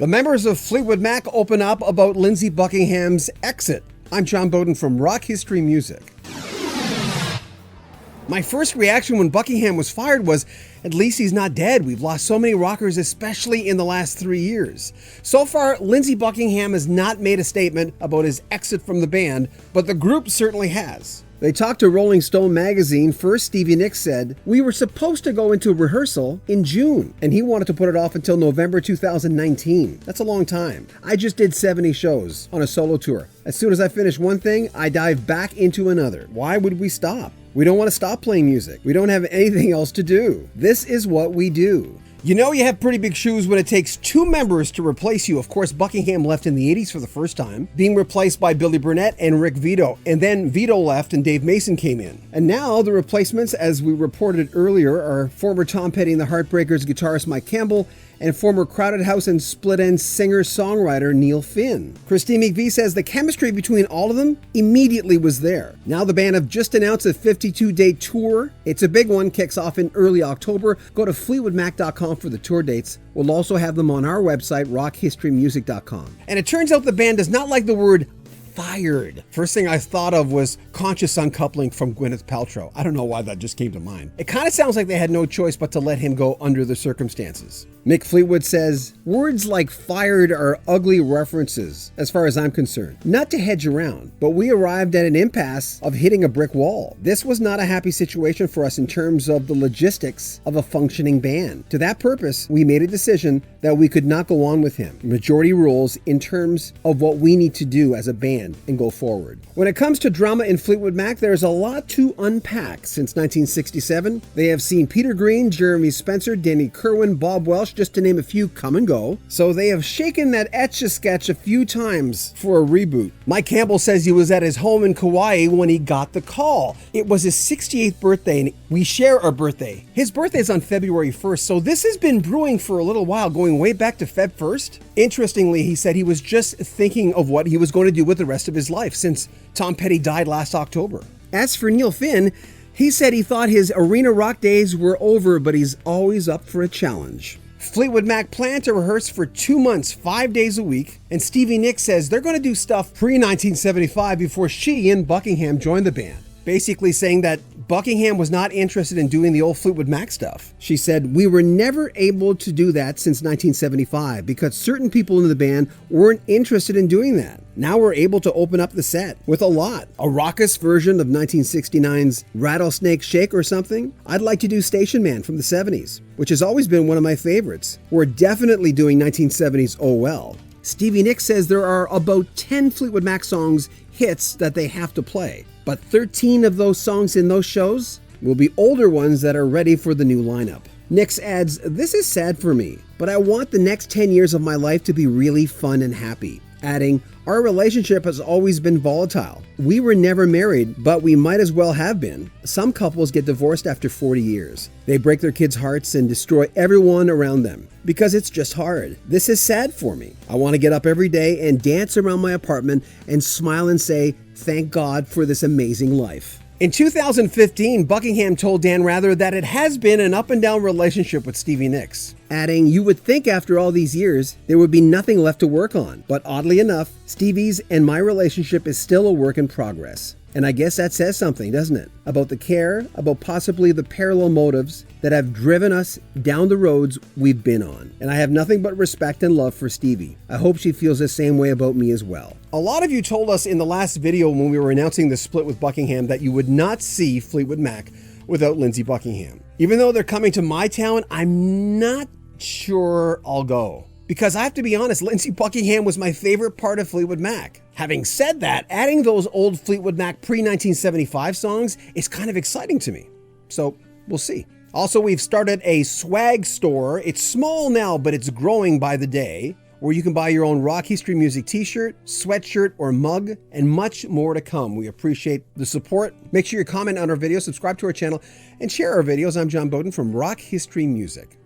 The members of Fleetwood Mac open up about Lindsey Buckingham's exit. I'm John Bowden from Rock History Music. My first reaction when Buckingham was fired was, at least he's not dead. We've lost so many rockers, especially in the last 3 years. So far, Lindsey Buckingham has not made a statement about his exit from the band, but the group certainly has. They talked to Rolling Stone magazine. First, Stevie Nicks said, "We were supposed to go into rehearsal in June, and he wanted to put it off until November 2019. That's a long time. I just did 70 shows on a solo tour. As soon as I finish one thing, I dive back into another. Why would we stop? We don't want to stop playing music. We don't have anything else to do. This is what we do." You know you have pretty big shoes when it takes two members to replace you. Of course, Buckingham left in the 80s for the first time, being replaced by Billy Burnette and Rick Vito. And then Vito left and Dave Mason came in. And now the replacements, as we reported earlier, are former Tom Petty and the Heartbreakers guitarist Mike Campbell and former Crowded House and Split Enz singer-songwriter Neil Finn. Christine McVie says the chemistry between all of them immediately was there. Now the band have just announced a 52-day tour. It's a big one, kicks off in early October. Go to fleetwoodmac.com for the tour dates. We'll also have them on our website, rockhistorymusic.com. And it turns out the band does not like the word fired. First thing I thought of was conscious uncoupling from Gwyneth Paltrow. I don't know why that just came to mind. It kind of sounds like they had no choice but to let him go under the circumstances. Mick Fleetwood says, "Words like fired are ugly references, as far as I'm concerned. Not to hedge around, but we arrived at an impasse of hitting a brick wall. This was not a happy situation for us in terms of the logistics of a functioning band. To that purpose, we made a decision that we could not go on with him. Majority rules in terms of what we need to do as a band and go forward." When it comes to drama in Fleetwood Mac, there's a lot to unpack. Since 1967, they have seen Peter Green, Jeremy Spencer, Danny Kirwan, Bob Welsh, just to name a few, come and go. So they have shaken that Etch-a-Sketch a few times for a reboot. Mike Campbell says he was at his home in Kauai when he got the call. It was his 68th birthday, and we share our birthday. His birthday is on February 1st, so this has been brewing for a little while, going way back to Feb 1st. Interestingly, he said he was just thinking of what he was going to do with the rest of his life since Tom Petty died last October. As for Neil Finn, he said he thought his arena rock days were over, but he's always up for a challenge. Fleetwood Mac planned to rehearse for 2 months, 5 days a week, and Stevie Nicks says they're going to do stuff pre-1975 before she and Buckingham joined the band. Basically saying that Buckingham was not interested in doing the old Fleetwood Mac stuff. She said, "We were never able to do that since 1975 because certain people in the band weren't interested in doing that. Now we're able to open up the set with a lot. A raucous version of 1969's Rattlesnake Shake or something. I'd like to do Station Man from the 70s, which has always been one of my favorites. We're definitely doing 1970s Oh Well." Stevie Nicks says there are about 10 Fleetwood Mac songs hits that they have to play. But 13 of those songs in those shows will be older ones that are ready for the new lineup. Nicks adds, "This is sad for me, but I want the next 10 years of my life to be really fun and happy." Adding, "Our relationship has always been volatile. We were never married, but we might as well have been. Some couples get divorced after 40 years. They break their kids' hearts and destroy everyone around them because it's just hard. This is sad for me. I want to get up every day and dance around my apartment and smile and say, thank God for this amazing life." In 2015, Buckingham told Dan Rather that it has been an up-and-down relationship with Stevie Nicks. Adding, "You would think after all these years, there would be nothing left to work on. But oddly enough, Stevie's and my relationship is still a work in progress." And I guess that says something, doesn't it? About the care, about possibly the parallel motives that have driven us down the roads we've been on. And I have nothing but respect and love for Stevie. I hope she feels the same way about me as well. A lot of you told us in the last video when we were announcing the split with Buckingham that you would not see Fleetwood Mac without Lindsey Buckingham. Even though they're coming to my town, I'm not sure I'll go. Because I have to be honest, Lindsey Buckingham was my favorite part of Fleetwood Mac. Having said that, adding those old Fleetwood Mac pre-1975 songs is kind of exciting to me. So we'll see. Also, we've started a swag store. It's small now, but it's growing by the day, where you can buy your own Rock History Music t-shirt, sweatshirt, or mug, and much more to come. We appreciate the support. Make sure you comment on our videos, subscribe to our channel, and share our videos. I'm John Bowden from Rock History Music.